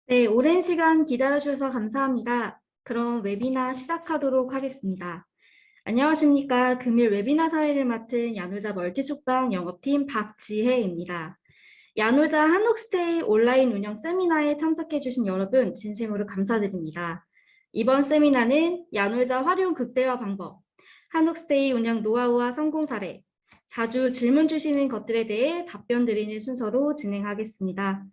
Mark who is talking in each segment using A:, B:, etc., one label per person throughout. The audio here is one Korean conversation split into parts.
A: 네, 오랜 시간 기다려주셔서 감사합니다. 그럼 웨비나 시작하도록 하겠습니다. 안녕하십니까. 금일 웨비나 사회를 맡은 야놀자 멀티숙방 영업팀 박지혜입니다. 야놀자 한옥스테이 온라인 운영 세미나에 참석해주신 여러분 진심으로 감사드립니다. 이번 세미나는 야놀자 활용 극대화 방법, 한옥스테이 운영 노하우와 성공 사례, 자주 질문 주시는 것들에 대해 답변 드리는 순서로 진행하겠습니다.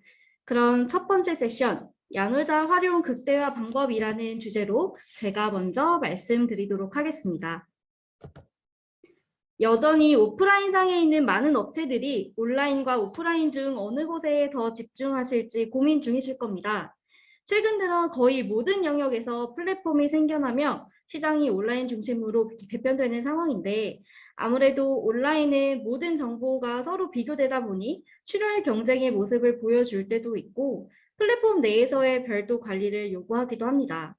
A: 그럼 첫 번째 세션, 야놀자 활용 극대화 방법이라는 주제로 제가 먼저 말씀드리도록 하겠습니다. 여전히 오프라인상에 있는 많은 업체들이 온라인과 오프라인 중 어느 곳에 더 집중하실지 고민 중이실 겁니다. 최근 들어 거의 모든 영역에서 플랫폼이 생겨나며 시장이 온라인 중심으로 개편되는 상황인데 아무래도 온라인은 모든 정보가 서로 비교되다 보니 출혈 경쟁의 모습을 보여줄 때도 있고 플랫폼 내에서의 별도 관리를 요구하기도 합니다.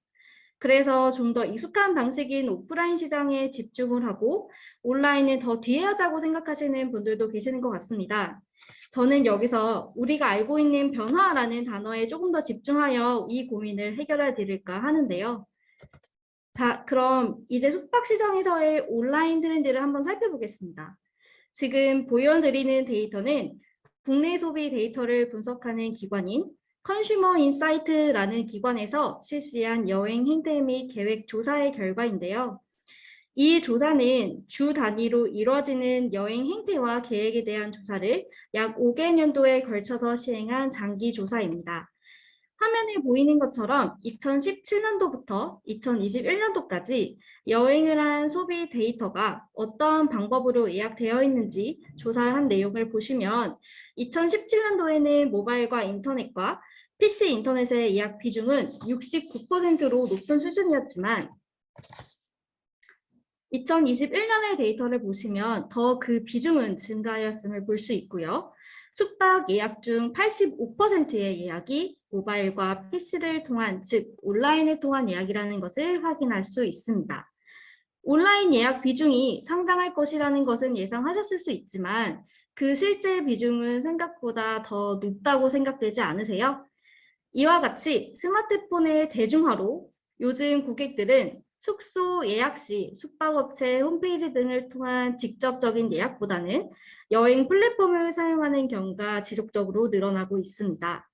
A: 그래서 좀 더 익숙한 방식인 오프라인 시장에 집중을 하고 온라인은 더 뒤에 하자고 생각하시는 분들도 계시는 것 같습니다. 저는 여기서 우리가 알고 있는 변화라는 단어에 조금 더 집중하여 이 고민을 해결해 드릴까 하는데요. 자, 그럼 이제 숙박시장에서의 온라인 트렌드를 한번 살펴보겠습니다. 지금 보여드리는 데이터는 국내 소비 데이터를 분석하는 기관인 컨슈머 인사이트라는 기관에서 실시한 여행 행태 및 계획 조사의 결과인데요. 이 조사는 주 단위로 이루어지는 여행 행태와 계획에 대한 조사를 약 5개년도에 걸쳐서 시행한 장기 조사입니다. 화면에 보이는 것처럼 2017년도부터 2021년도까지 여행을 한 소비 데이터가 어떤 방법으로 예약되어 있는지 조사한 내용을 보시면 2017년도에는 모바일과 인터넷과 PC 인터넷의 예약 비중은 69%로 높은 수준이었지만 2021년의 데이터를 보시면 더 그 비중은 증가하였음을 볼 수 있고요. 숙박 예약 중 85%의 예약이 모바일과 PC를 통한, 즉 온라인을 통한 예약이라는 것을 확인할 수 있습니다. 온라인 예약 비중이 상당할 것이라는 것은 예상하셨을 수 있지만 그 실제 비중은 생각보다 더 높다고 생각되지 않으세요? 이와 같이 스마트폰의 대중화로 요즘 고객들은 숙소 예약 시 숙박업체 홈페이지 등을 통한 직접적인 예약보다는 여행 플랫폼을 사용하는 경우가 지속적으로 늘어나고 있습니다.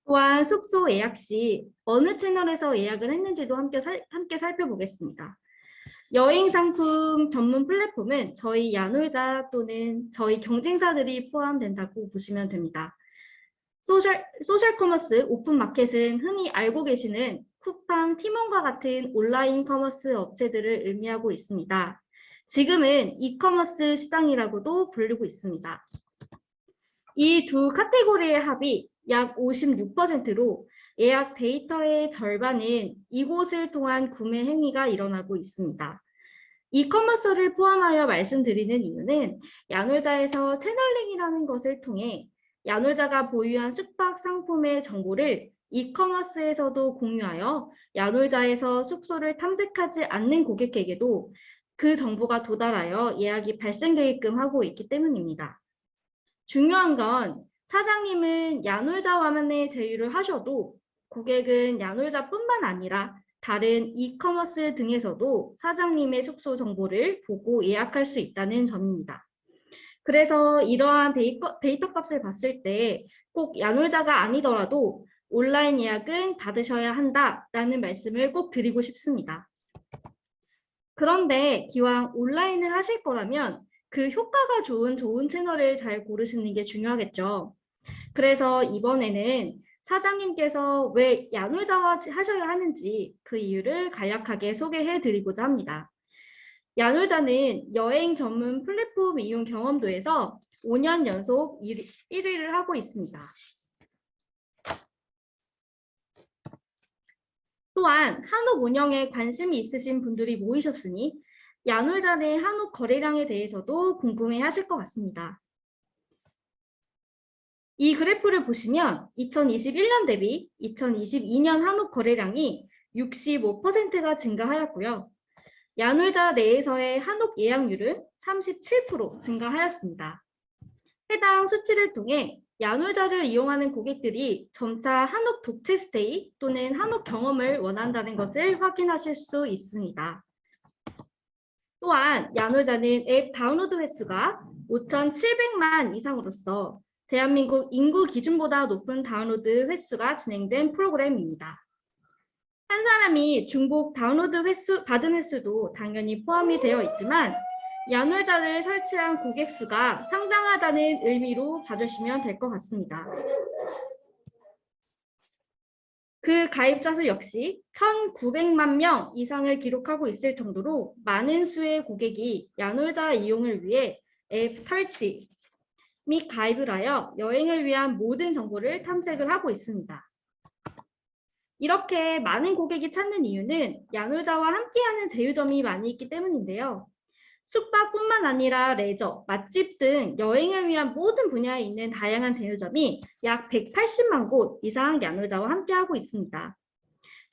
A: 또한 숙소 예약 시 어느 채널에서 예약을 했는지도 함께 살펴보겠습니다. 여행 상품 전문 플랫폼은 저희 야놀자 또는 저희 경쟁사들이 포함된다고 보시면 됩니다. 소셜 커머스 오픈 마켓은 흔히 알고 계시는 쿠팡, 티몬과 같은 온라인 커머스 업체들을 의미하고 있습니다. 지금은 이커머스 시장이라고도 부르고 있습니다. 이 두 카테고리의 합이 약 56%로 예약 데이터의 절반은 이곳을 통한 구매 행위가 일어나고 있습니다. 이커머스를 포함하여 말씀드리는 이유는 야놀자에서 채널링이라는 것을 통해 야놀자가 보유한 숙박 상품의 정보를 이커머스에서도 공유하여 야놀자에서 숙소를 탐색하지 않는 고객에게도 그 정보가 도달하여 예약이 발생되게끔 하고 있기 때문입니다. 중요한 건 사장님은 야놀자와만의 제휴를 하셔도 고객은 야놀자뿐만 아니라 다른 이커머스 등에서도 사장님의 숙소 정보를 보고 예약할 수 있다는 점입니다. 그래서 이러한 데이터 값을 봤을 때 꼭 야놀자가 아니더라도 온라인 예약은 받으셔야 한다라는 말씀을 꼭 드리고 싶습니다. 그런데 기왕 온라인을 하실 거라면 그 효과가 좋은 채널을 잘 고르시는 게 중요하겠죠. 그래서 이번에는 사장님께서 왜 야놀자와 하셔야 하는지 그 이유를 간략하게 소개해 드리고자 합니다. 야놀자는 여행 전문 플랫폼 이용 경험도에서 5년 연속 1위를 하고 있습니다. 또한 한옥 운영에 관심이 있으신 분들이 모이셨으니 야놀자 내 한옥 거래량에 대해서도 궁금해 하실 것 같습니다. 이 그래프를 보시면 2021년 대비 2022년 한옥 거래량이 65%가 증가하였고요. 야놀자 내에서의 한옥 예약률은 37% 증가하였습니다. 해당 수치를 통해 야놀자를 이용하는 고객들이 점차 한옥 독채 스테이 또는 한옥 경험을 원한다는 것을 확인하실 수 있습니다. 또한 야놀자는 앱 다운로드 횟수가 5,700만 이상으로서 대한민국 인구 기준보다 높은 다운로드 횟수가 진행된 프로그램입니다. 한 사람이 중복 다운로드 받은 횟수도 당연히 포함이 되어 있지만 야놀자를 설치한 고객 수가 상당하다는 의미로 봐주시면 될 것 같습니다. 그 가입자 수 역시 1,900만 명 이상을 기록하고 있을 정도로 많은 수의 고객이 야놀자 이용을 위해 앱 설치 및 가입을 하여 여행을 위한 모든 정보를 탐색을 하고 있습니다. 이렇게 많은 고객이 찾는 이유는 야놀자와 함께하는 제휴점이 많이 있기 때문인데요. 숙박뿐만 아니라 레저, 맛집 등 여행을 위한 모든 분야에 있는 다양한 제휴점이 약 180만 곳 이상 야놀자와 함께하고 있습니다.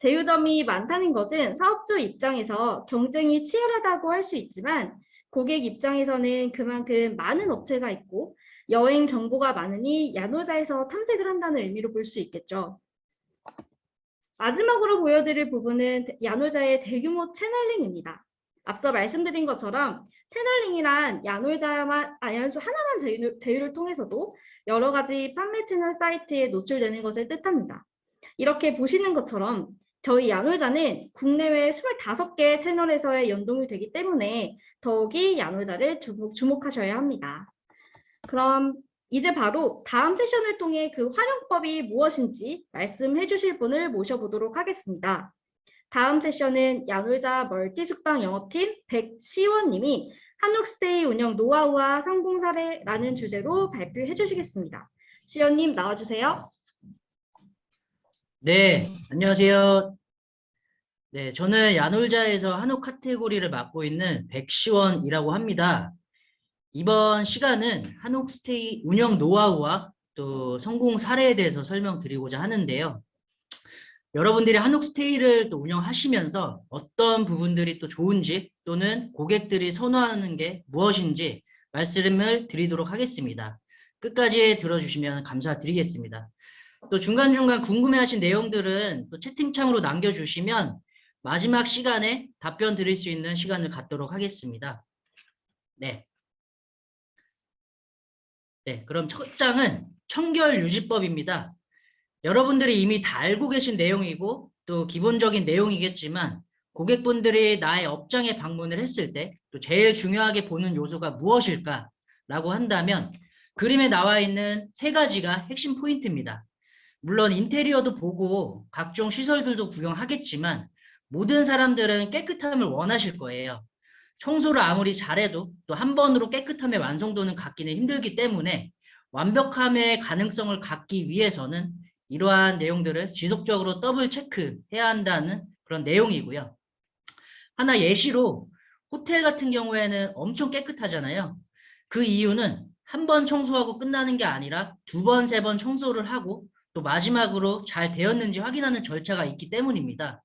A: 제휴점이 많다는 것은 사업주 입장에서 경쟁이 치열하다고 할 수 있지만 고객 입장에서는 그만큼 많은 업체가 있고 여행 정보가 많으니 야놀자에서 탐색을 한다는 의미로 볼 수 있겠죠. 마지막으로 보여드릴 부분은 야놀자의 대규모 채널링입니다. 앞서 말씀드린 것처럼 채널링이란 야놀자 하나만 제휴를 통해서도 여러 가지 판매 채널 사이트에 노출되는 것을 뜻합니다. 이렇게 보시는 것처럼 저희 야놀자는 국내외 25개 채널에서의 연동이 되기 때문에 더욱이 야놀자를 주목하셔야 합니다. 그럼 이제 바로 다음 세션을 통해 그 활용법이 무엇인지 말씀해 주실 분을 모셔보도록 하겠습니다. 다음 세션은 야놀자 멀티 숙박 영업팀 백시원님이 한옥스테이 운영 노하우와 성공 사례라는 주제로 발표해 주시겠습니다. 시원님 나와주세요.
B: 네, 안녕하세요. 네, 저는 야놀자에서 한옥 카테고리를 맡고 있는 백시원이라고 합니다. 이번 시간은 한옥스테이 운영 노하우와 또 성공 사례에 대해서 설명드리고자 하는데요. 여러분들이 한옥스테이를 또 운영하시면서 어떤 부분들이 또 좋은지 또는 고객들이 선호하는 게 무엇인지 말씀을 드리도록 하겠습니다. 끝까지 들어주시면 감사드리겠습니다. 또 중간중간 궁금해하신 내용들은 또 채팅창으로 남겨주시면 마지막 시간에 답변 드릴 수 있는 시간을 갖도록 하겠습니다. 네. 네, 그럼 첫 장은 청결유지법입니다. 여러분들이 이미 다 알고 계신 내용이고 또 기본적인 내용이겠지만 고객분들이 나의 업장에 방문을 했을 때 또 제일 중요하게 보는 요소가 무엇일까라고 한다면 그림에 나와 있는 3가지가 핵심 포인트입니다. 물론 인테리어도 보고 각종 시설들도 구경하겠지만 모든 사람들은 깨끗함을 원하실 거예요. 청소를 아무리 잘해도 또 한 번으로 깨끗함의 완성도는 갖기는 힘들기 때문에 완벽함의 가능성을 갖기 위해서는 이러한 내용들을 지속적으로 더블 체크해야 한다는 그런 내용이고요. 하나 예시로 호텔 같은 경우에는 엄청 깨끗하잖아요. 그 이유는 한 번 청소하고 끝나는 게 아니라 2번, 3번 청소를 하고 또 마지막으로 잘 되었는지 확인하는 절차가 있기 때문입니다.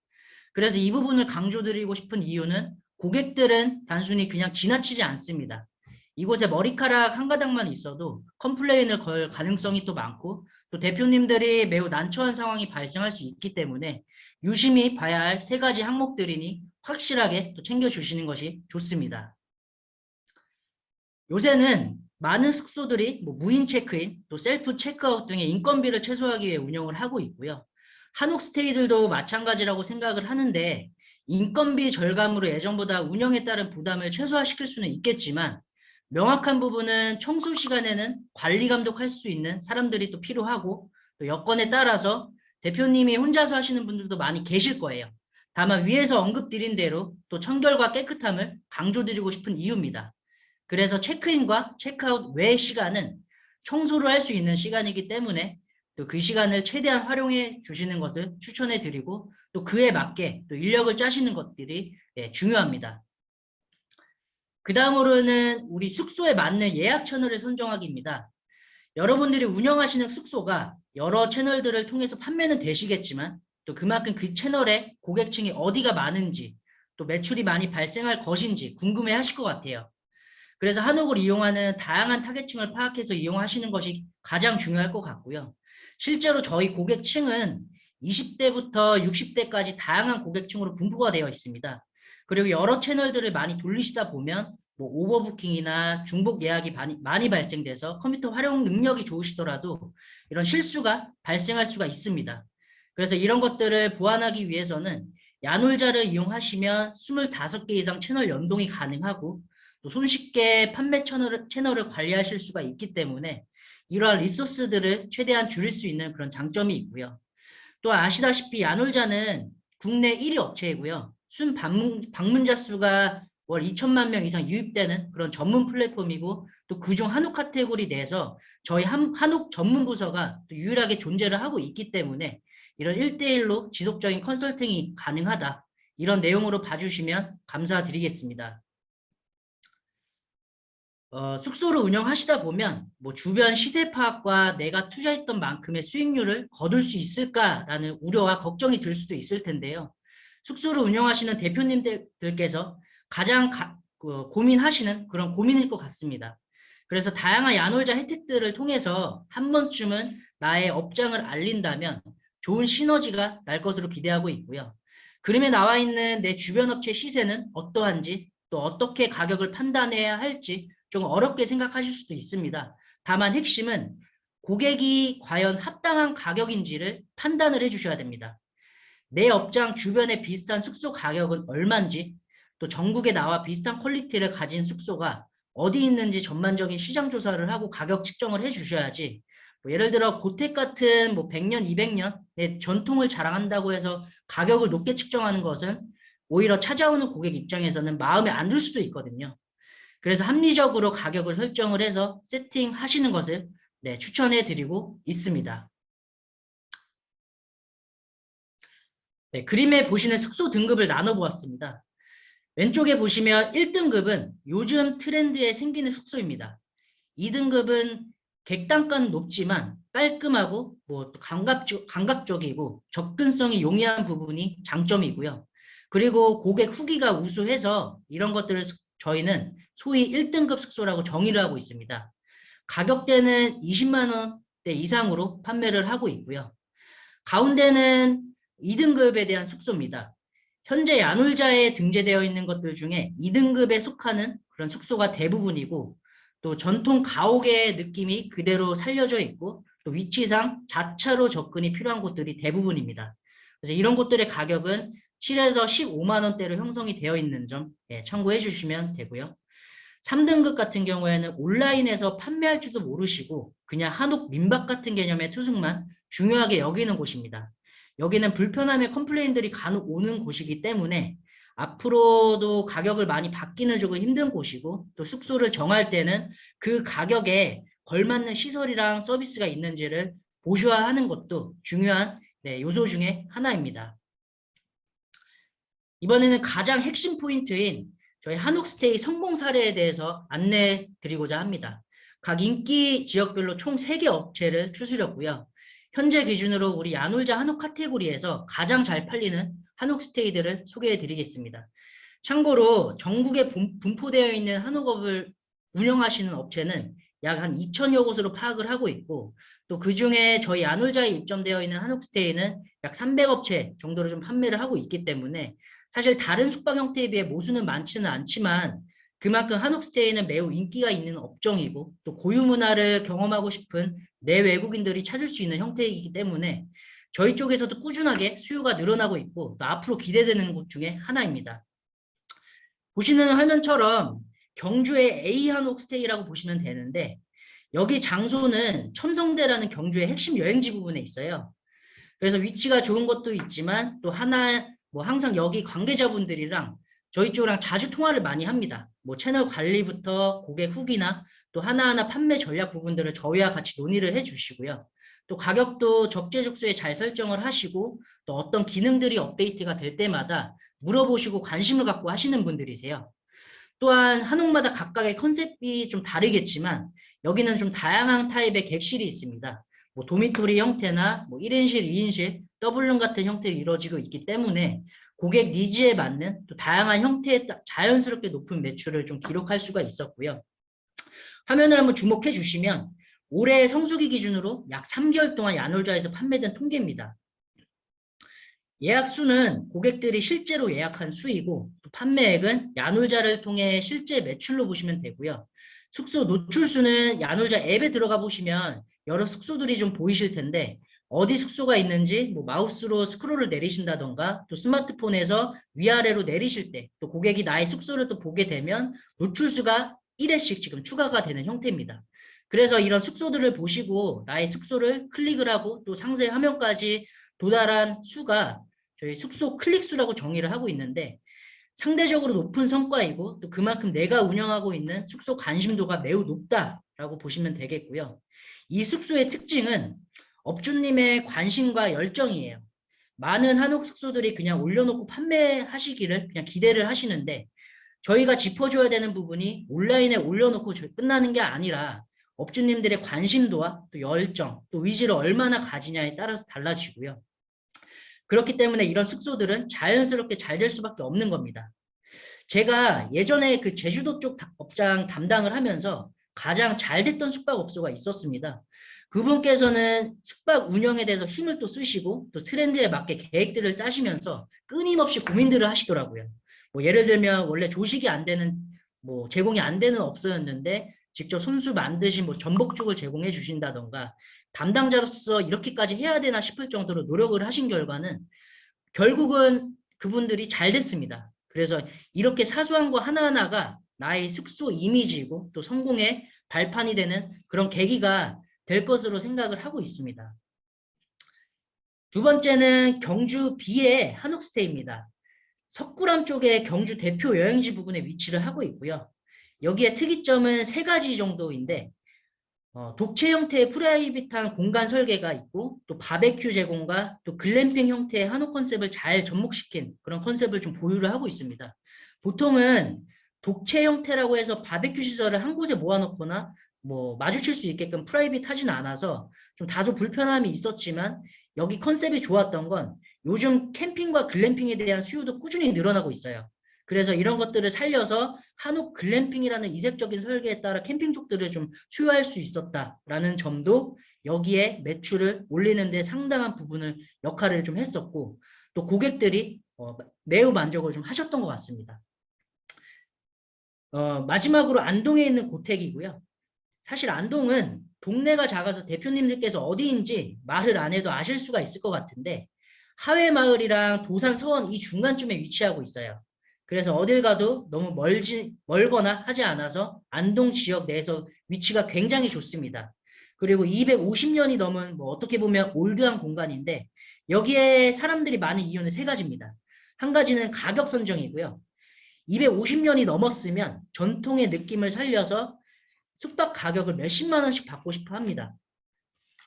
B: 그래서 이 부분을 강조드리고 싶은 이유는 고객들은 단순히 그냥 지나치지 않습니다. 이곳에 머리카락 한 가닥만 있어도 컴플레인을 걸 가능성이 또 많고 또 대표님들이 매우 난처한 상황이 발생할 수 있기 때문에 유심히 봐야 할 3가지 항목들이니 확실하게 또 챙겨주시는 것이 좋습니다. 요새는 많은 숙소들이 무인 체크인, 또 셀프 체크아웃 등의 인건비를 최소화하기 위해 운영을 하고 있고요. 한옥스테이들도 마찬가지라고 생각을 하는데 인건비 절감으로 예전보다 운영에 따른 부담을 최소화시킬 수는 있겠지만 명확한 부분은 청소 시간에는 관리 감독할 수 있는 사람들이 또 필요하고 또 여건에 따라서 대표님이 혼자서 하시는 분들도 많이 계실 거예요. 다만 위에서 언급드린 대로 또 청결과 깨끗함을 강조드리고 싶은 이유입니다. 그래서 체크인과 체크아웃 외의 시간은 청소를 할 수 있는 시간이기 때문에 또 그 시간을 최대한 활용해 주시는 것을 추천해 드리고 또 그에 맞게 또 인력을 짜시는 것들이 중요합니다. 그 다음으로는 우리 숙소에 맞는 예약 채널을 선정하기입니다. 여러분들이 운영하시는 숙소가 여러 채널들을 통해서 판매는 되시겠지만 또 그만큼 그 채널에 고객층이 어디가 많은지 또 매출이 많이 발생할 것인지 궁금해 하실 것 같아요. 그래서 한옥을 이용하는 다양한 타겟층을 파악해서 이용하시는 것이 가장 중요할 것 같고요. 실제로 저희 고객층은 20대부터 60대까지 다양한 고객층으로 분포가 되어 있습니다. 그리고 여러 채널들을 많이 돌리시다 보면 뭐 오버부킹이나 중복 예약이 많이 발생돼서 컴퓨터 활용 능력이 좋으시더라도 이런 실수가 발생할 수가 있습니다. 그래서 이런 것들을 보완하기 위해서는 야놀자를 이용하시면 25개 이상 채널 연동이 가능하고 또 손쉽게 판매 채널을 관리하실 수가 있기 때문에 이러한 리소스들을 최대한 줄일 수 있는 그런 장점이 있고요. 또 아시다시피 야놀자는 국내 1위 업체이고요. 방문자 수가 월 2천만 명 이상 유입되는 그런 전문 플랫폼이고 또 그중 한옥 카테고리 내에서 저희 한옥 전문 부서가 또 유일하게 존재를 하고 있기 때문에 이런 1대1로 지속적인 컨설팅이 가능하다. 이런 내용으로 봐주시면 감사드리겠습니다. 숙소를 운영하시다 보면 뭐 주변 시세 파악과 내가 투자했던 만큼의 수익률을 거둘 수 있을까라는 우려와 걱정이 들 수도 있을 텐데요. 숙소를 운영하시는 대표님들께서 가장 고민하시는 그런 고민일 것 같습니다. 그래서 다양한 야놀자 혜택들을 통해서 한 번쯤은 나의 업장을 알린다면 좋은 시너지가 날 것으로 기대하고 있고요. 그림에 나와 있는 내 주변 업체 시세는 어떠한지 또 어떻게 가격을 판단해야 할지 좀 어렵게 생각하실 수도 있습니다. 다만 핵심은 고객이 과연 합당한 가격인지를 판단을 해주셔야 됩니다. 내 업장 주변에 비슷한 숙소 가격은 얼마인지 또 전국에 나와 비슷한 퀄리티를 가진 숙소가 어디 있는지 전반적인 시장 조사를 하고 가격 측정을 해주셔야지 뭐 예를 들어 고택 같은 뭐 100년, 200년의 전통을 자랑한다고 해서 가격을 높게 측정하는 것은 오히려 찾아오는 고객 입장에서는 마음에 안 들 수도 있거든요. 그래서 합리적으로 가격을 설정을 해서 세팅하시는 것을 추천해 드리고 있습니다. 네, 그림에 보시는 숙소 등급을 나눠보았습니다. 왼쪽에 보시면 1등급은 요즘 트렌드에 생기는 숙소입니다. 2등급은 객단가는 높지만 깔끔하고 뭐 감각적이고 접근성이 용이한 부분이 장점이고요. 그리고 고객 후기가 우수해서 이런 것들을 저희는 소위 1등급 숙소라고 정의를 하고 있습니다. 가격대는 20만 원대 이상으로 판매를 하고 있고요. 가운데는 2등급에 대한 숙소입니다. 현재 야놀자에 등재되어 있는 것들 중에 2등급에 속하는 그런 숙소가 대부분이고 또 전통 가옥의 느낌이 그대로 살려져 있고 또 위치상 자차로 접근이 필요한 곳들이 대부분입니다. 그래서 이런 곳들의 가격은 7에서 15만 원대로 형성이 되어 있는 점 참고해 주시면 되고요. 3등급 같은 경우에는 온라인에서 판매할 줄도 모르시고 그냥 한옥 민박 같은 개념의 투숙만 중요하게 여기는 곳입니다. 여기는 불편함의 컴플레인들이 간혹 오는 곳이기 때문에 앞으로도 가격을 많이 받기는 조금 힘든 곳이고 또 숙소를 정할 때는 그 가격에 걸맞는 시설이랑 서비스가 있는지를 보셔야 하는 것도 중요한 요소 중에 하나입니다. 이번에는 가장 핵심 포인트인 저희 한옥스테이 성공 사례에 대해서 안내 드리고자 합니다. 각 인기 지역별로 총 3개 업체를 추스렸고요. 현재 기준으로 우리 야놀자 한옥 카테고리에서 가장 잘 팔리는 한옥스테이들을 소개해 드리겠습니다. 참고로 전국에 분포되어 있는 한옥업을 운영하시는 업체는 약 한 2천여 곳으로 파악을 하고 있고 또 그중에 저희 야놀자에 입점되어 있는 한옥스테이는 약 300업체 정도로 좀 판매를 하고 있기 때문에 사실 다른 숙박 형태에 비해 모수는 많지는 않지만 그만큼 한옥스테이는 매우 인기가 있는 업종이고 또 고유 문화를 경험하고 싶은 내외국인들이 찾을 수 있는 형태이기 때문에 저희 쪽에서도 꾸준하게 수요가 늘어나고 있고 또 앞으로 기대되는 곳 중에 하나입니다. 보시는 화면처럼 경주의 A 한옥스테이라고 보시면 되는데 여기 장소는 첨성대라는 경주의 핵심 여행지 부분에 있어요. 그래서 위치가 좋은 것도 있지만 또 하나 뭐 항상 여기 관계자분들이랑 저희 쪽이랑 자주 통화를 많이 합니다. 뭐 채널 관리부터 고객 후기나 또 하나하나 판매 전략 부분들을 저희와 같이 논의를 해주시고요. 또 가격도 적재적소에 잘 설정을 하시고 또 어떤 기능들이 업데이트가 될 때마다 물어보시고 관심을 갖고 하시는 분들이세요. 또한 한옥마다 각각의 컨셉이 좀 다르겠지만 여기는 좀 다양한 타입의 객실이 있습니다. 뭐 도미토리 형태나 뭐 1인실, 2인실, 더블룸 같은 형태로 이루어지고 있기 때문에 고객 니즈에 맞는 또 다양한 형태의 자연스럽게 높은 매출을 좀 기록할 수가 있었고요. 화면을 한번 주목해 주시면 올해 성수기 기준으로 약 3개월 동안 야놀자에서 판매된 통계입니다. 예약 수는 고객들이 실제로 예약한 수이고 또 판매액은 야놀자를 통해 실제 매출로 보시면 되고요. 숙소 노출 수는 야놀자 앱에 들어가 보시면 여러 숙소들이 좀 보이실 텐데 어디 숙소가 있는지 뭐 마우스로 스크롤을 내리신다던가 또 스마트폰에서 위아래로 내리실 때 또 고객이 나의 숙소를 또 보게 되면 노출 수가 1회씩 지금 추가가 되는 형태입니다. 그래서 이런 숙소들을 보시고 나의 숙소를 클릭을 하고 또 상세 화면까지 도달한 수가 저희 숙소 클릭수라고 정의를 하고 있는데 상대적으로 높은 성과이고 또 그만큼 내가 운영하고 있는 숙소 관심도가 매우 높다라고 보시면 되겠고요. 이 숙소의 특징은 업주님의 관심과 열정이에요. 많은 한옥 숙소들이 그냥 올려놓고 판매하시기를 그냥 기대를 하시는데 저희가 짚어줘야 되는 부분이 온라인에 올려놓고 끝나는 게 아니라 업주님들의 관심도와 또 열정, 또 의지를 얼마나 가지냐에 따라서 달라지고요. 그렇기 때문에 이런 숙소들은 자연스럽게 잘 될 수밖에 없는 겁니다. 제가 예전에 그 제주도 쪽 업장 담당을 하면서 가장 잘 됐던 숙박업소가 있었습니다. 그분께서는 숙박 운영에 대해서 힘을 또 쓰시고 또 트렌드에 맞게 계획들을 짜시면서 끊임없이 고민들을 하시더라고요. 뭐 예를 들면 원래 조식이 안 되는 뭐 제공이 안 되는 업소였는데 직접 손수 만드신 뭐 전복죽을 제공해 주신다던가 담당자로서 이렇게까지 해야 되나 싶을 정도로 노력을 하신 결과는 결국은 그분들이 잘 됐습니다. 그래서 이렇게 사소한 거 하나하나가 나의 숙소 이미지이고 또 성공의 발판이 되는 그런 계기가 될 것으로 생각을 하고 있습니다. 두 번째는 경주 비의 한옥스테이입니다. 석굴암 쪽에 경주 대표 여행지 부근에 위치를 하고 있고요. 여기에 특이점은 세 가지 정도인데 독채 형태의 프라이빗한 공간 설계가 있고 또 바베큐 제공과 또 글램핑 형태의 한옥 컨셉을 잘 접목시킨 그런 컨셉을 좀 보유를 하고 있습니다. 보통은 독채 형태라고 해서 바베큐 시설을 한 곳에 모아놓거나 뭐 마주칠 수 있게끔 프라이빗하진 않아서 좀 다소 불편함이 있었지만 여기 컨셉이 좋았던 건 요즘 캠핑과 글램핑에 대한 수요도 꾸준히 늘어나고 있어요. 그래서 이런 것들을 살려서 한옥 글램핑이라는 이색적인 설계에 따라 캠핑족들을 좀 수요할 수 있었다라는 점도 여기에 매출을 올리는 데 상당한 부분을 역할을 좀 했었고 또 고객들이 매우 만족을 좀 하셨던 것 같습니다. 마지막으로 안동에 있는 고택이고요. 사실 안동은 동네가 작아서 대표님들께서 어디인지 말을 안 해도 아실 수가 있을 것 같은데 하회마을이랑 도산 서원 이 중간쯤에 위치하고 있어요. 그래서 어딜 가도 너무 멀거나 하지 않아서 안동 지역 내에서 위치가 굉장히 좋습니다. 그리고 250년이 넘은 뭐 어떻게 보면 올드한 공간인데 여기에 사람들이 많은 이유는 세 가지입니다. 한 가지는 가격 선정이고요. 250년이 넘었으면 전통의 느낌을 살려서 숙박 가격을 몇십만 원씩 받고 싶어 합니다.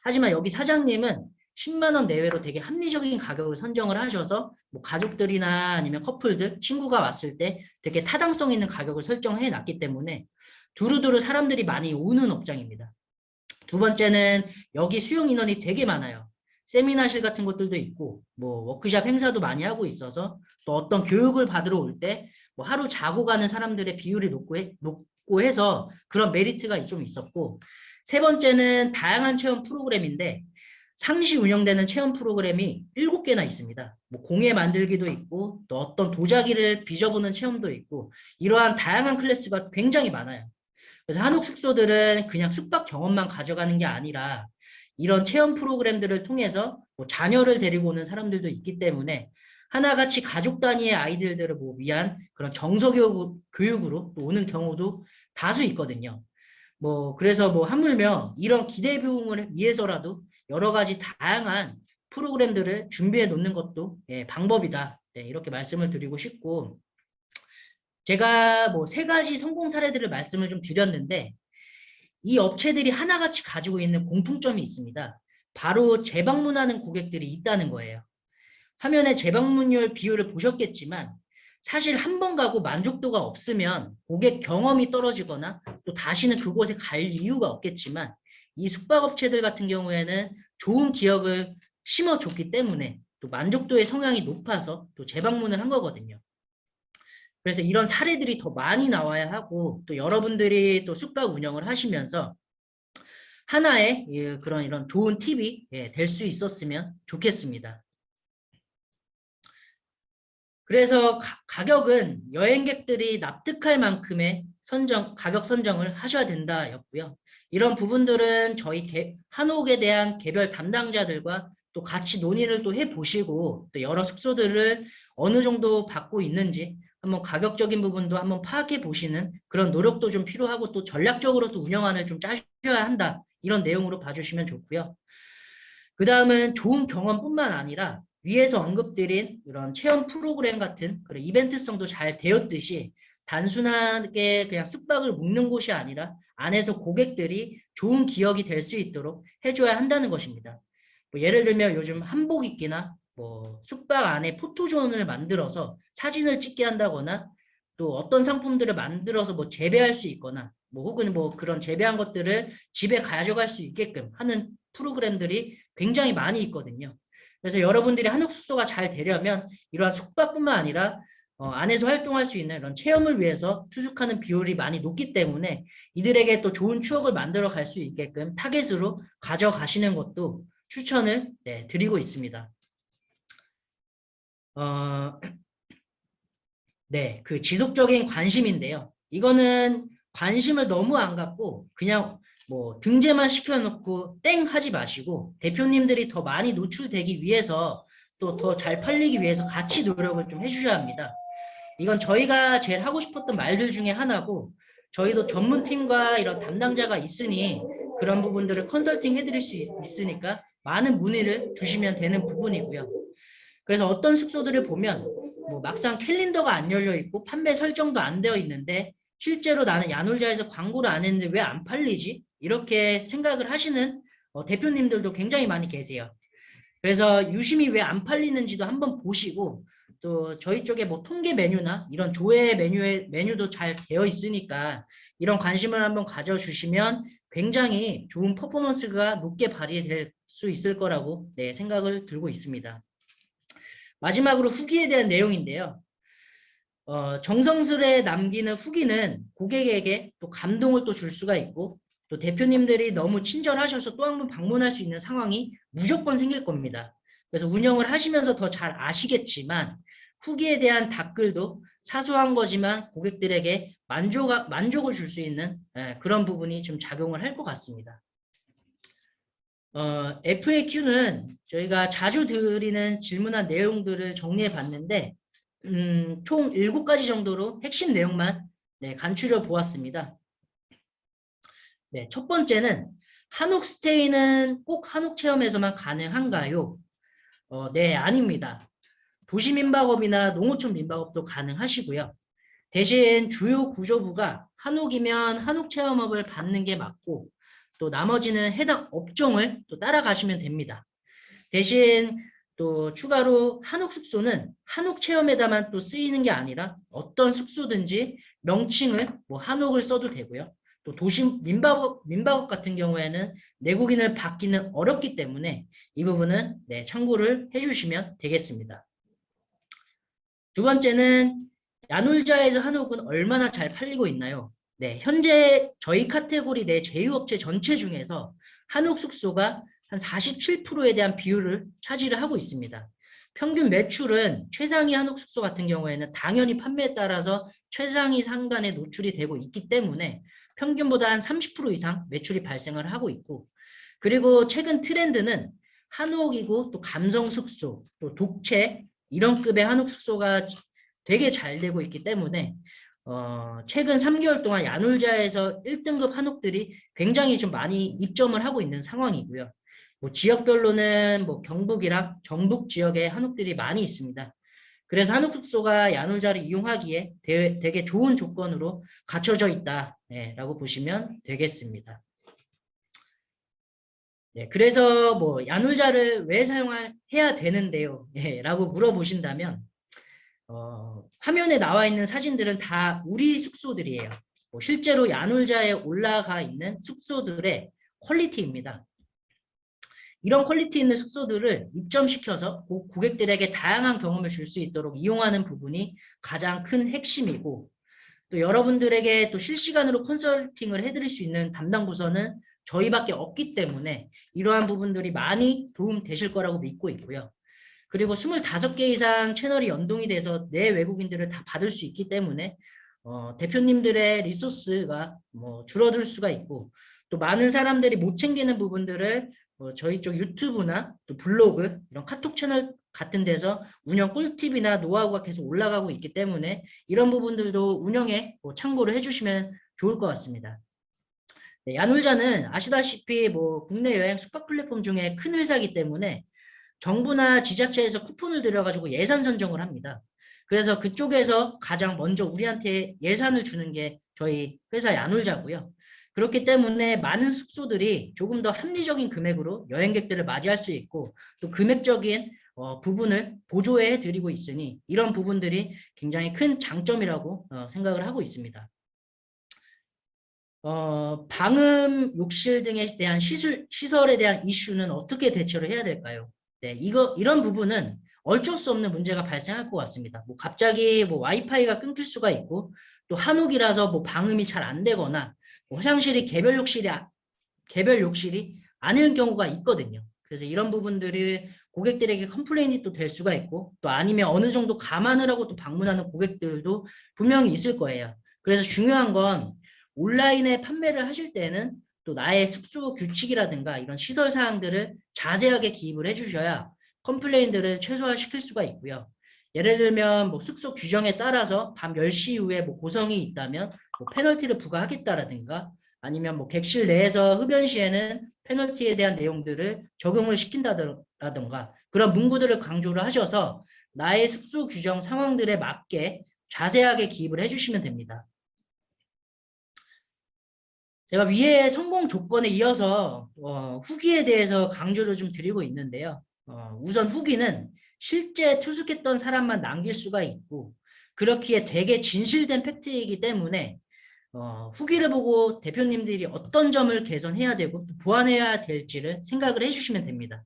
B: 하지만 여기 사장님은 10만 원 내외로 되게 합리적인 가격을 선정을 하셔서 뭐 가족들이나 아니면 커플들, 친구가 왔을 때 되게 타당성 있는 가격을 설정해 놨기 때문에 두루두루 사람들이 많이 오는 업장입니다. 두 번째는 여기 수용 인원이 되게 많아요. 세미나실 같은 것들도 있고 뭐 워크숍 행사도 많이 하고 있어서 또 어떤 교육을 받으러 올 때 뭐 하루 자고 가는 사람들의 비율이 높고 해서 그런 메리트가 좀 있었고 세 번째는 다양한 체험 프로그램인데 상시 운영되는 체험 프로그램이 7개나 있습니다. 뭐 공예 만들기도 있고 또 어떤 도자기를 빚어보는 체험도 있고 이러한 다양한 클래스가 굉장히 많아요. 그래서 한옥 숙소들은 그냥 숙박 경험만 가져가는 게 아니라 이런 체험 프로그램들을 통해서 뭐 자녀를 데리고 오는 사람들도 있기 때문에 하나같이 가족 단위의 아이들을 뭐 위한 그런 교육으로 또 오는 경우도 다수 있거든요. 뭐 그래서 뭐 하물며 이런 기대 비용을 위해서라도 여러 가지 다양한 프로그램들을 준비해 놓는 것도 방법이다. 네, 이렇게 말씀을 드리고 싶고 제가 뭐 세 가지 성공 사례들을 말씀을 좀 드렸는데 이 업체들이 하나같이 가지고 있는 공통점이 있습니다. 바로 재방문하는 고객들이 있다는 거예요. 화면에 재방문율 비율을 보셨겠지만 사실 한 번 가고 만족도가 없으면 고객 경험이 떨어지거나 또 다시는 그곳에 갈 이유가 없겠지만 이 숙박업체들 같은 경우에는 좋은 기억을 심어줬기 때문에 또 만족도의 성향이 높아서 또 재방문을 한 거거든요. 그래서 이런 사례들이 더 많이 나와야 하고 또 여러분들이 또 숙박 운영을 하시면서 하나의 그런 이런 좋은 팁이 될 수 있었으면 좋겠습니다. 그래서 가격은 여행객들이 납득할 만큼의 가격 선정을 하셔야 된다였고요. 이런 부분들은 저희 한옥에 대한 개별 담당자들과 또 같이 논의를 또 해보시고 또 여러 숙소들을 어느 정도 받고 있는지 한번 가격적인 부분도 한번 파악해 보시는 그런 노력도 좀 필요하고 또 전략적으로 또 운영안을 좀 짜셔야 한다. 이런 내용으로 봐주시면 좋고요. 그 다음은 좋은 경험뿐만 아니라 위에서 언급드린 이런 체험 프로그램 같은 그런 이벤트성도 잘 되었듯이 단순하게 그냥 숙박을 묵는 곳이 아니라 안에서 고객들이 좋은 기억이 될 수 있도록 해줘야 한다는 것입니다. 뭐 예를 들면 요즘 한복 입기나 뭐 숙박 안에 포토존을 만들어서 사진을 찍게 한다거나 또 어떤 상품들을 만들어서 뭐 재배할 수 있거나 뭐 혹은 뭐 그런 재배한 것들을 집에 가져갈 수 있게끔 하는 프로그램들이 굉장히 많이 있거든요. 그래서 여러분들이 한옥 숙소가 잘 되려면 이러한 숙박뿐만 아니라 안에서 활동할 수 있는 이런 체험을 위해서 투숙하는 비율이 많이 높기 때문에 이들에게 또 좋은 추억을 만들어 갈 수 있게끔 타겟으로 가져가시는 것도 추천을 드리고 있습니다. 네, 그 지속적인 관심인데요. 이거는 관심을 너무 안 갖고 그냥 뭐 등재만 시켜놓고 땡 하지 마시고 대표님들이 더 많이 노출되기 위해서 또 더 잘 팔리기 위해서 같이 노력을 좀 해주셔야 합니다. 이건 저희가 제일 하고 싶었던 말들 중에 하나고 저희도 전문팀과 이런 담당자가 있으니 그런 부분들을 컨설팅 해드릴 수 있으니까 많은 문의를 주시면 되는 부분이고요. 그래서 어떤 숙소들을 보면 뭐 막상 캘린더가 안 열려 있고 판매 설정도 안 되어 있는데 실제로 나는 야놀자에서 광고를 안 했는데 왜 안 팔리지? 이렇게 생각을 하시는 대표님들도 굉장히 많이 계세요. 그래서 유심히 왜 안 팔리는지도 한번 보시고 또 저희 쪽에 뭐 통계 메뉴나 이런 조회 메뉴도 잘 되어 있으니까 이런 관심을 한번 가져주시면 굉장히 좋은 퍼포먼스가 높게 발휘될 수 있을 거라고 생각을 들고 있습니다. 마지막으로 후기에 대한 내용인데요. 정성스레 남기는 후기는 고객에게 또 감동을 또 줄 수가 있고 또 대표님들이 너무 친절하셔서 또 한 번 방문할 수 있는 상황이 무조건 생길 겁니다. 그래서 운영을 하시면서 더 잘 아시겠지만 후기에 대한 댓글도 사소한 거지만 고객들에게 만족을 줄 수 있는 그런 부분이 좀 작용을 할 것 같습니다. FAQ는 저희가 자주 드리는 질문한 내용들을 정리해 봤는데 총 7가지 정도로 핵심 내용만 간추려 보았습니다. 네, 첫 번째는 한옥 스테이는 꼭 한옥 체험에서만 가능한가요? 네, 아닙니다. 도시 민박업이나 농어촌 민박업도 가능하시고요. 대신 주요 구조부가 한옥이면 한옥 체험업을 받는 게 맞고 또 나머지는 해당 업종을 또 따라가시면 됩니다. 대신 또 추가로 한옥 숙소는 한옥 체험에다만 또 쓰이는 게 아니라 어떤 숙소든지 명칭을 뭐 한옥을 써도 되고요. 또 도시 민박업 같은 경우에는 내국인을 받기는 어렵기 때문에 이 부분은 참고를 해주시면 되겠습니다. 두 번째는 야놀자에서 한옥은 얼마나 잘 팔리고 있나요? 네, 현재 저희 카테고리 내 제휴업체 전체 중에서 한옥 숙소가 한 47%에 대한 비율을 차지를 하고 있습니다. 평균 매출은 최상위 한옥 숙소 같은 경우에는 당연히 판매에 따라서 최상위 상단에 노출이 되고 있기 때문에 평균보다 한 30% 이상 매출이 발생을 하고 있고 그리고 최근 트렌드는 한옥이고 또 감성 숙소, 또 독채 이런 급의 한옥 숙소가 되게 잘 되고 있기 때문에 최근 3개월 동안 야놀자에서 1등급 한옥들이 굉장히 좀 많이 입점을 하고 있는 상황이고요. 뭐 지역별로는 뭐 경북이랑 전북 지역에 한옥들이 많이 있습니다. 그래서 한옥 숙소가 야놀자를 이용하기에 되게 좋은 조건으로 갖춰져 있다라고 보시면 되겠습니다. 네, 그래서 뭐 야놀자를 왜 사용해야 되는데요? 라고 물어보신다면 화면에 나와 있는 사진들은 다 우리 숙소들이에요. 뭐 실제로 야놀자에 올라가 있는 숙소들의 퀄리티입니다. 이런 퀄리티 있는 숙소들을 입점시켜서 고객들에게 다양한 경험을 줄 수 있도록 이용하는 부분이 가장 큰 핵심이고, 또 여러분들에게 또 실시간으로 컨설팅을 해드릴 수 있는 담당 부서는 저희밖에 없기 때문에 이러한 부분들이 많이 도움 되실 거라고 믿고 있고요. 그리고 25개 이상 채널이 연동이 돼서 내 외국인들을 다 받을 수 있기 때문에 대표님들의 리소스가 뭐 줄어들 수가 있고, 또 많은 사람들이 못 챙기는 부분들을 저희 쪽 유튜브나 또 블로그, 이런 카톡 채널 같은 데서 운영 꿀팁이나 노하우가 계속 올라가고 있기 때문에 이런 부분들도 운영에 참고를 해주시면 좋을 것 같습니다. 네, 야놀자는 아시다시피 뭐 국내 여행 숙박 플랫폼 중에 큰 회사이기 때문에 정부나 지자체에서 쿠폰을 들여가지고 예산 선정을 합니다. 그래서 그쪽에서 가장 먼저 우리한테 예산을 주는 게 저희 회사 야놀자고요. 그렇기 때문에 많은 숙소들이 조금 더 합리적인 금액으로 여행객들을 맞이할 수 있고, 또 금액적인 부분을 보조해 드리고 있으니 이런 부분들이 굉장히 큰 장점이라고 생각을 하고 있습니다. 방음, 욕실 등에 대한 시설에 대한 이슈는 어떻게 대처를 해야 될까요? 네, 이런 부분은 어쩔 수 없는 문제가 발생할 것 같습니다. 뭐 갑자기 뭐 와이파이가 끊길 수가 있고, 또 한옥이라서 뭐 방음이 잘 안 되거나, 뭐 화장실이 개별 욕실이 아닐 경우가 있거든요. 그래서 이런 부분들을 고객들에게 컴플레인이 또 될 수가 있고, 또 아니면 어느 정도 감안을 하고 또 방문하는 고객들도 분명히 있을 거예요. 그래서 중요한 건 온라인에 판매를 하실 때는 또 나의 숙소 규칙이라든가 이런 시설 사항들을 자세하게 기입을 해주셔야 컴플레인들을 최소화시킬 수가 있고요. 예를 들면 뭐 숙소 규정에 따라서 밤 10시 이후에 뭐 고성이 있다면 뭐 페널티를 부과하겠다라든가, 아니면 뭐 객실 내에서 흡연 시에는 페널티에 대한 내용들을 적용을 시킨다든가, 그런 문구들을 강조를 하셔서 나의 숙소 규정 상황들에 맞게 자세하게 기입을 해주시면 됩니다. 제가 위에 성공 조건에 이어서 후기에 대해서 강조를 좀 드리고 있는데요. 우선 후기는 실제 투숙했던 사람만 남길 수가 있고, 그렇기에 되게 진실된 팩트이기 때문에 후기를 보고 대표님들이 어떤 점을 개선해야 되고 또 보완해야 될지를 생각을 해주시면 됩니다.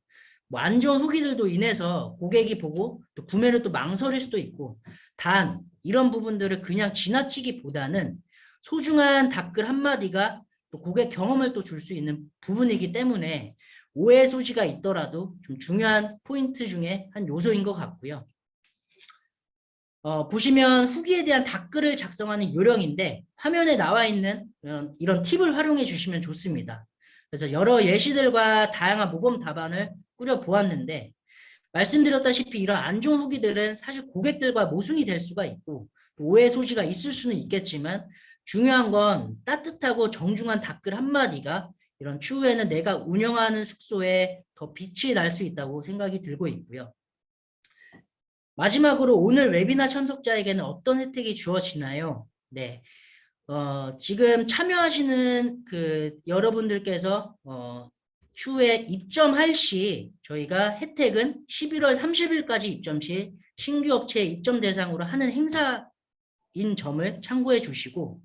B: 뭐 안 좋은 후기들도 인해서 고객이 보고 또 구매를 또 망설일 수도 있고, 단 이런 부분들을 그냥 지나치기보다는 소중한 댓글 한마디가 또 고객 경험을 또 줄 수 있는 부분이기 때문에 오해 소지가 있더라도 좀 중요한 포인트 중에 한 요소인 것 같고요. 보시면 후기에 대한 댓글을 작성하는 요령인데, 화면에 나와 있는 이런 팁을 활용해 주시면 좋습니다. 그래서 여러 예시들과 다양한 모범 답안을 꾸려 보았는데, 말씀드렸다시피 이런 안 좋은 후기들은 사실 고객들과 모순이 될 수가 있고 오해 소지가 있을 수는 있겠지만, 중요한 건 따뜻하고 정중한 댓글 한마디가 이런 추후에는 내가 운영하는 숙소에 더 빛이 날 수 있다고 생각이 들고 있고요. 마지막으로 오늘 웨비나 참석자에게는 어떤 혜택이 주어지나요? 네. 지금 참여하시는 그 여러분들께서 추후에 입점할 시 저희가 혜택은 11월 30일까지 입점 시 신규 업체 입점 대상으로 하는 행사인 점을 참고해 주시고,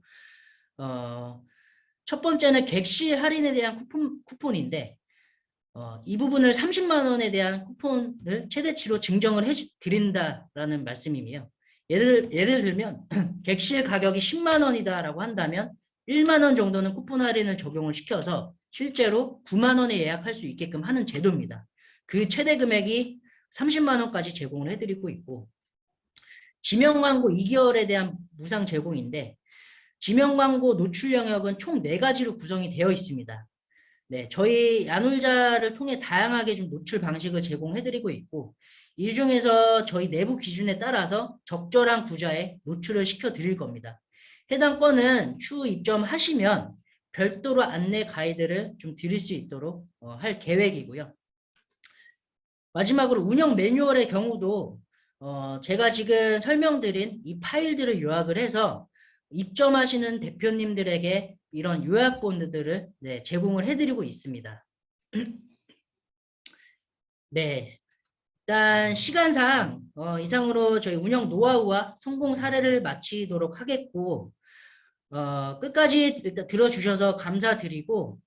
B: 첫 번째는 객실 할인에 대한 쿠폰인데, 이 부분을 30만 원에 대한 쿠폰을 최대치로 증정을 드린다라는 말씀이에요. 예를 들면 객실 가격이 10만 원이다라고 한다면 1만 원 정도는 쿠폰 할인을 적용을 시켜서 실제로 9만 원에 예약할 수 있게끔 하는 제도입니다. 그 최대 금액이 30만 원까지 제공을 해드리고 있고, 지명 광고 2개월에 대한 무상 제공인데, 지명 광고 노출 영역은 총 4가지로 구성이 되어 있습니다. 네, 저희 야놀자를 통해 다양하게 좀 노출 방식을 제공해드리고 있고, 이 중에서 저희 내부 기준에 따라서 적절한 구자에 노출을 시켜드릴 겁니다. 해당 건은 추후 입점하시면 별도로 안내 가이드를 좀 드릴 수 있도록 할 계획이고요. 마지막으로 운영 매뉴얼의 경우도 제가 지금 설명드린 이 파일들을 요약을 해서 입점하시는 대표님들에게 이런 요약본들을 제공을 해드리고 있습니다. 네, 일단 시간상 이상으로 저희 운영 노하우와 성공 사례를 마치도록 하겠고, 끝까지 일단 들어주셔서 감사드리고,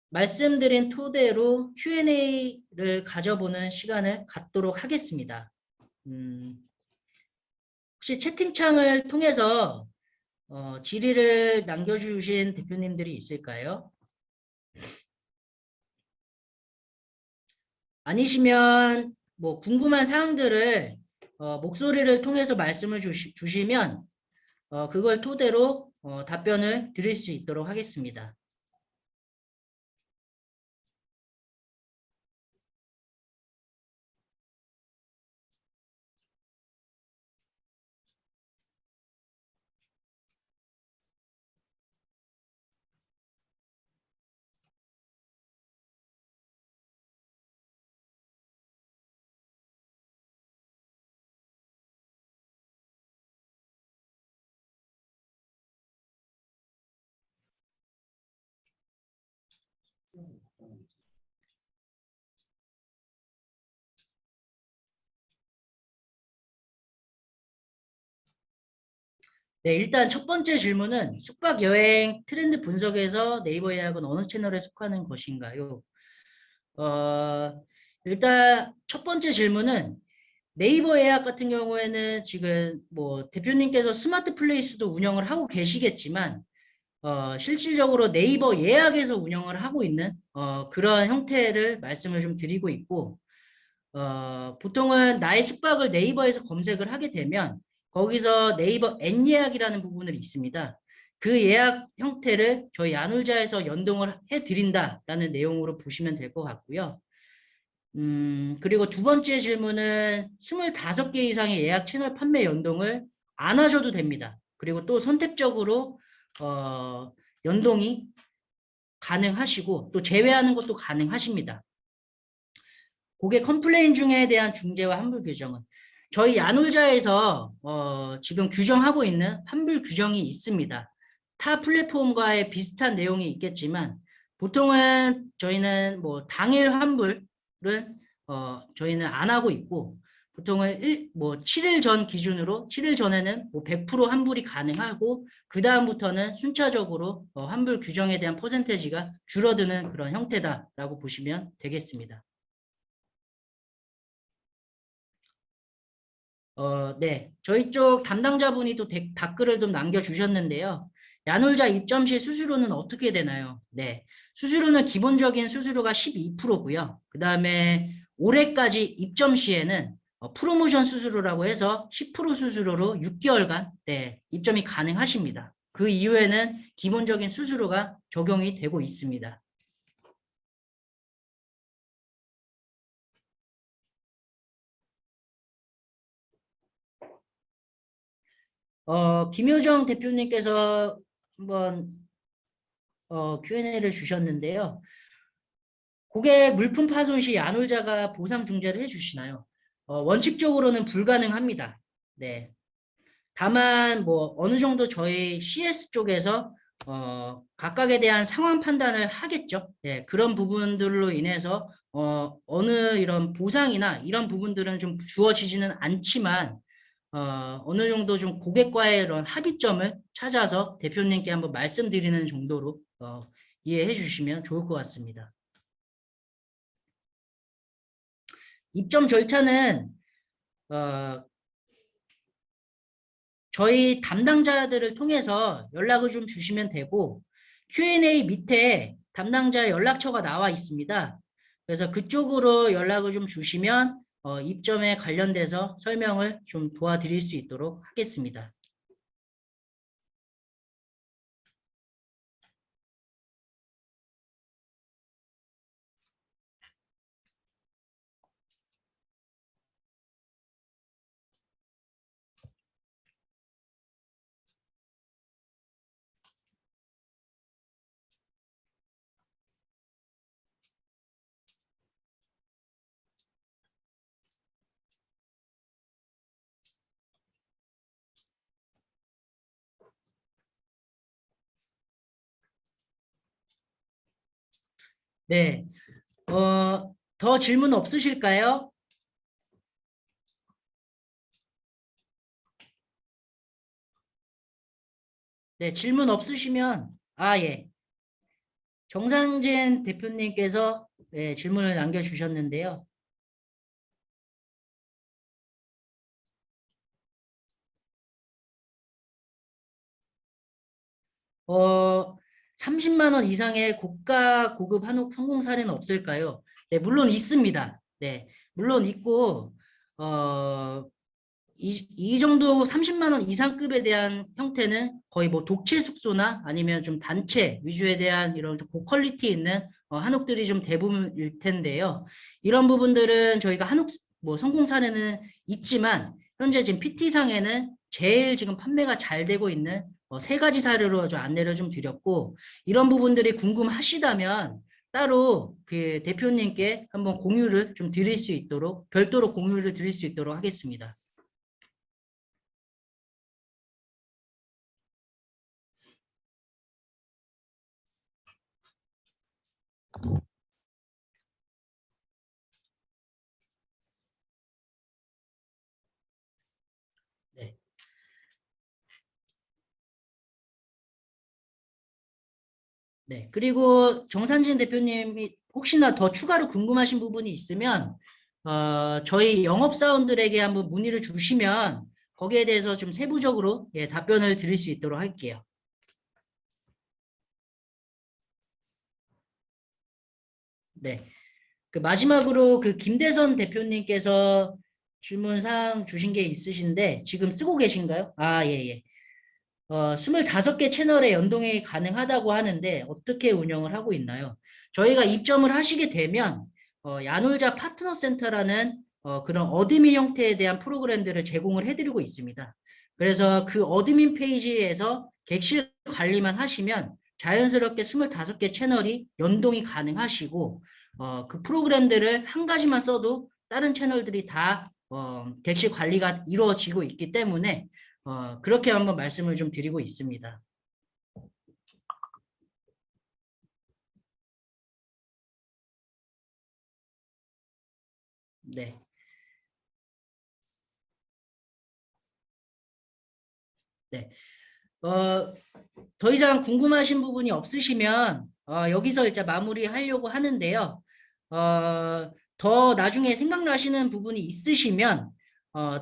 B: 말씀드린 토대로 Q&A를 가져보는 시간을 갖도록 하겠습니다. 혹시 채팅창을 통해서 질의를 남겨주신 대표님들이 있을까요? 아니시면 뭐 궁금한 사항들을 목소리를 통해서 말씀을 주시면 그걸 토대로 답변을 드릴 수 있도록 하겠습니다. 네, 일단 첫 번째 질문은 숙박 여행 트렌드 분석에서 네이버 예약은 어느 채널에 속하는 것인가요? 일단 첫 번째 질문은 네이버 예약 같은 경우에는 지금 뭐 대표님께서 스마트 플레이스도 운영을 하고 계시겠지만 실질적으로 네이버 예약에서 운영을 하고 있는 그런 형태를 말씀을 좀 드리고 있고 보통은 나의 숙박을 네이버에서 검색을 하게 되면 거기서 네이버 N 예약이라는 부분이 있습니다. 그 예약 형태를 저희 야놀자에서 연동을 해드린다라는 내용으로 보시면 될 것 같고요. 그리고 두 번째 질문은 25개 이상의 예약 채널 판매 연동을 안 하셔도 됩니다. 그리고 또 선택적으로 연동이 가능하시고 또 제외하는 것도 가능하십니다. 고객 컴플레인 중에 대한 중재와 환불 규정은 저희 야놀자에서 지금 규정하고 있는 환불 규정이 있습니다. 타 플랫폼과의 비슷한 내용이 있겠지만 보통은 저희는 뭐 당일 환불은 저희는 안 하고 있고 보통은 뭐 7일 전 기준으로 7일 전에는 뭐 100% 환불이 가능하고 그 다음부터는 순차적으로 환불 규정에 대한 퍼센테이지가 줄어드는 그런 형태다라고 보시면 되겠습니다. 네. 저희 쪽 담당자분이 또 댓글을 좀 남겨주셨는데요. 야놀자 입점 시 수수료는 어떻게 되나요? 네. 수수료는 기본적인 수수료가 12%고요. 그 다음에 올해까지 입점 시에는 프로모션 수수료라고 해서 10% 수수료로 6개월간 네, 입점이 가능하십니다. 그 이후에는 기본적인 수수료가 적용이 되고 있습니다. 김효정 대표님께서 한번 Q&A를 주셨는데요. 고객 물품 파손 시 야놀자가 보상 중재를 해주시나요? 원칙적으로는 불가능합니다. 네. 다만 뭐 어느 정도 저희 CS 쪽에서 각각에 대한 상황 판단을 하겠죠. 네, 그런 부분들로 인해서 어느 이런 보상이나 이런 부분들은 좀 주어지지는 않지만 어느 정도 좀 고객과의 이런 합의점을 찾아서 대표님께 한번 말씀드리는 정도로 이해해 주시면 좋을 것 같습니다. 입점 절차는 어, 저희 담당자들을 통해서 연락을 좀 주시면 되고 Q&A 밑에 담당자 연락처가 나와 있습니다. 그래서 그쪽으로 연락을 좀 주시면 입점에 관련돼서 설명을 좀 도와드릴 수 있도록 하겠습니다. 네, 더 질문 없으실까요? 네, 질문 없으시면 예. 정상진 대표님께서 네, 질문을 남겨주셨는데요. 30만 원 이상의 고가 고급 한옥 성공 사례는 없을까요? 네, 물론 있습니다. 네, 물론 있고, 이 정도 30만 원 이상급에 대한 형태는 거의 뭐 독채 숙소나 아니면 좀 단체 위주에 대한 이런 좀 고퀄리티 있는 한옥들이 좀 대부분일 텐데요. 이런 부분들은 저희가 한옥 뭐 성공 사례는 있지만 현재 지금 PT상에는 제일 지금 판매가 잘 되고 있는 세 가지 사례로 좀 안내를 좀 드렸고, 이런 부분들이 궁금하시다면 따로 그 대표님께 한번 공유를 좀 드릴 수 있도록 별도로 공유를 드릴 수 있도록 하겠습니다. 네. 네. 그리고 정산진 대표님이 혹시나 더 추가로 궁금하신 부분이 있으면, 저희 영업사원들에게 한번 문의를 주시면 거기에 대해서 좀 세부적으로 예, 답변을 드릴 수 있도록 할게요. 네. 그 마지막으로 그 김대선 대표님께서 질문 사항 주신 게 있으신데 지금 쓰고 계신가요? 아, 예, 예. 25개 채널에 연동이 가능하다고 하는데 어떻게 운영을 하고 있나요? 저희가 입점을 하시게 되면 야놀자 파트너 센터라는 그런 어드민 형태에 대한 프로그램들을 제공을 해드리고 있습니다. 그래서 그 어드민 페이지에서 객실 관리만 하시면 자연스럽게 25개 채널이 연동이 가능하시고 그 프로그램들을 한 가지만 써도 다른 채널들이 다 객실 관리가 이루어지고 있기 때문에 그렇게 한번 말씀을 좀 드리고 있습니다. 네. 네. 어, 더 이상 궁금하신 부분이 없으시면 여기서 이제 마무리하려고 하는데요. 더 나중에 생각나시는 부분이 있으시면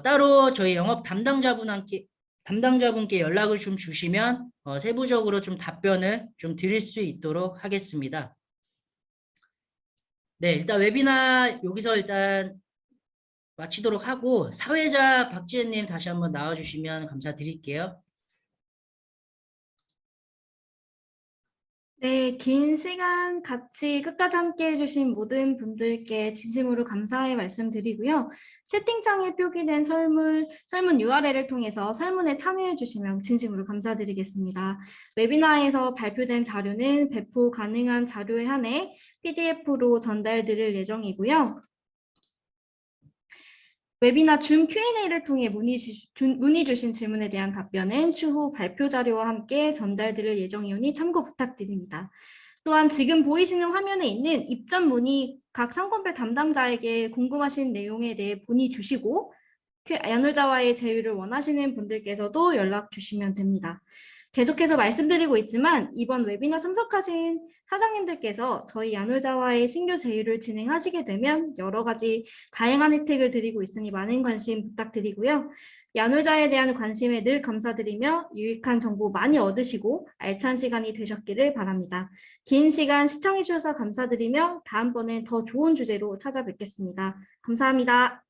B: 따로 저희 영업 담당자분께 연락을 좀 주시면 세부적으로 좀 답변을 좀 드릴 수 있도록 하겠습니다. 네, 일단 웨비나 여기서 일단 마치도록 하고 사회자 박지혜님 다시 한번 나와주시면 감사드릴게요.
A: 네, 긴 시간 같이 끝까지 함께 해주신 모든 분들께 진심으로 감사의 말씀드리고요. 채팅창에 표기된 설문 URL을 통해서 설문에 참여해 주시면 진심으로 감사드리겠습니다. 웨비나에서 발표된 자료는 배포 가능한 자료에 한해 PDF로 전달드릴 예정이고요. 웨비나 줌 Q&A를 통해 문의 주신 질문에 대한 답변은 추후 발표 자료와 함께 전달드릴 예정이오니 참고 부탁드립니다. 또한 지금 보이시는 화면에 있는 입점 문의 각 상권별 담당자에게 궁금하신 내용에 대해 문의 주시고 야놀자와의 제휴를 원하시는 분들께서도 연락 주시면 됩니다. 계속해서 말씀드리고 있지만 이번 웨비나 참석하신 사장님들께서 저희 야놀자와의 신규 제휴를 진행하시게 되면 여러 가지 다양한 혜택을 드리고 있으니 많은 관심 부탁드리고요. 야놀자에 대한 관심에 늘 감사드리며 유익한 정보 많이 얻으시고 알찬 시간이 되셨기를 바랍니다. 긴 시간 시청해 주셔서 감사드리며 다음번엔 더 좋은 주제로 찾아뵙겠습니다. 감사합니다.